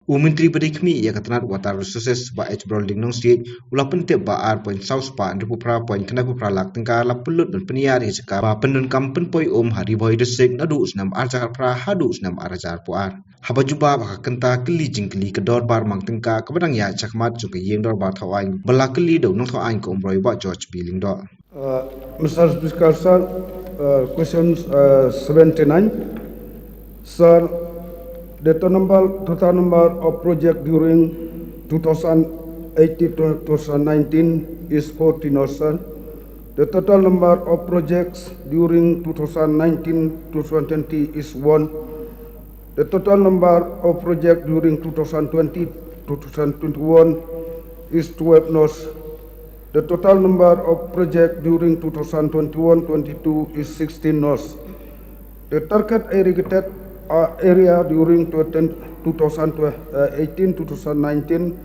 Umentri Berikmi ia katanat water resources ba H Brolding nong state ulapan te ba ar point south pa andri pupra point kena pupra lak tengka la pynlut dan pyniar hi jaka ba donkam pynpoi Ri Bhoi District nadu usnam ar jakar pra hadu usnam ar jar puar haba juba ba kenta keli jingkeli kedor bar mang tengka kabadang ya chakmat juga yeng dor ba thawain bala keli do nong thawain ko umroi ba George Billing do. Mr. Speaker, sir, question 79. Sir, the total number of project during 2018 to 2019 is 14, sir. The total number of projects during 2019 to 2020 is 1. The total number of projects during 2020 to 2021 is 12 knots. The total number of projects during 2021-22 is 16 knots. The target irrigated area during 2018-2019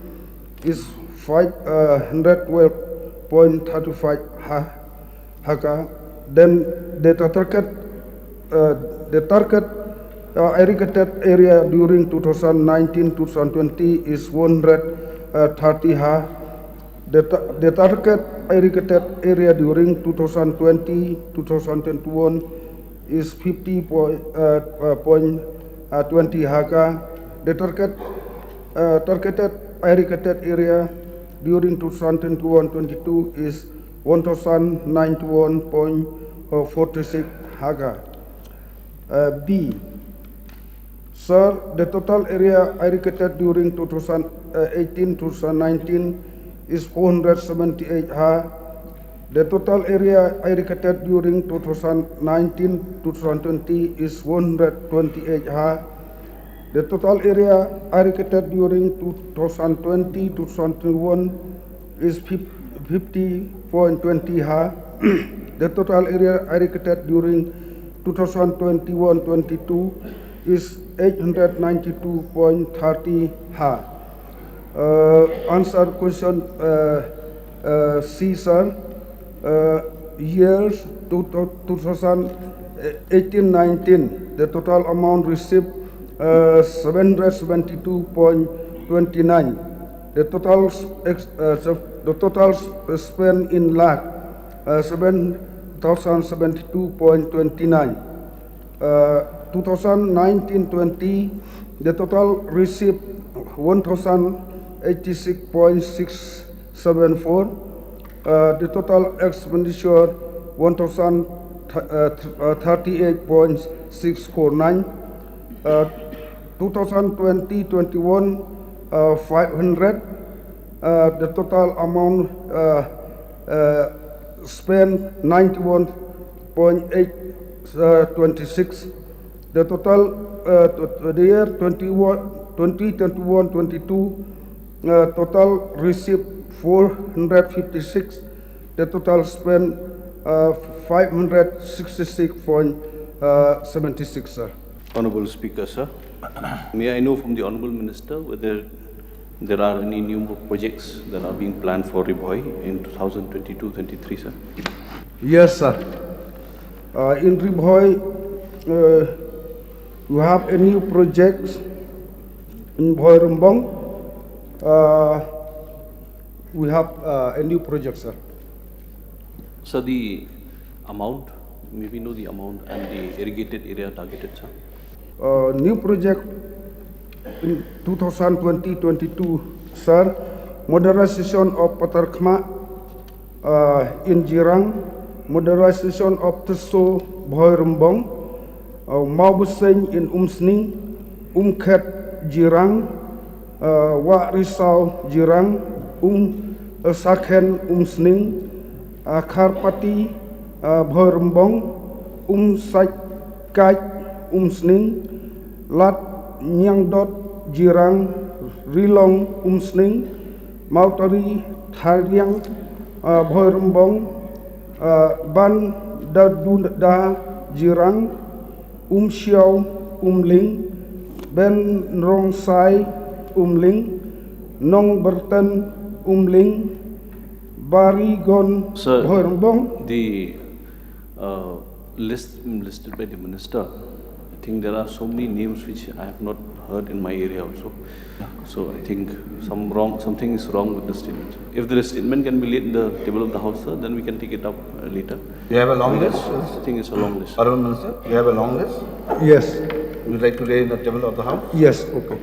is 512.35 hectare. Then the target irrigated area during 2019-2020 is 130 ha. The target irrigated area during 2020-2021 is 50.20 hectare. The targeted irrigated area during 2021-22 is 1,091.46 hectare. B. Sir, the total area irrigated during 2018-2019 is 478 ha. The total area irrigated during 2019-2020 is 128 ha. The total area irrigated during 2020-2021 is 50.20 ha. The total area irrigated during 2021-22 is 892.30 ha. Answer question C, sir. Years 2018-19, the total amount received 772.29. The total spent in lakh 7,072.29. 2019-20, the total received 1,086.674. The total expenditure 1,038.649. 2020-21 500. The total amount spent 91.826. The total the year 2021-22 total received 456. The total spent 566.76, sir. Honorable Speaker, sir, may I know from the Honorable Minister whether there are any new projects that are being planned for Ri Bhoi in 2022-23, sir? Yes, sir. In Ri Bhoi, we have a new project in Bhoi Rumbong. We have a new project, sir. So the amount, may we know the amount and the irrigated area targeted, sir? New project in 2020-22, sir. Modernization of Patarkhma in Jirang, modernization of Teso Bhoi Rumbong, Maubuseng in Umsning, Umkhet Jirang, Wak Risau Jirang, Sakhen Umsning, Karpati Bhoi Rumbong, Sait Kaj Umsning, Lat Nyangdot Jirang, Rilong Umsning, Mautari Thaliang Bhoi Rumbong, Ban Dadunda Jirang, Xiao Ling, Ben Rong Sai Ling, Nong Berten Ling, Barigon Bhoi Rumbong. The list listed by the Minister, I think there are so many names which I have not heard in my area also. So I think something is wrong with the statement. If the statement can be laid in the table of the House, sir, then we can take it up later. You have a long Because list? I think it's a long list. Honorable Minister, you have a long list? Yes, Would you like to lay in the table of the House? yes, okay.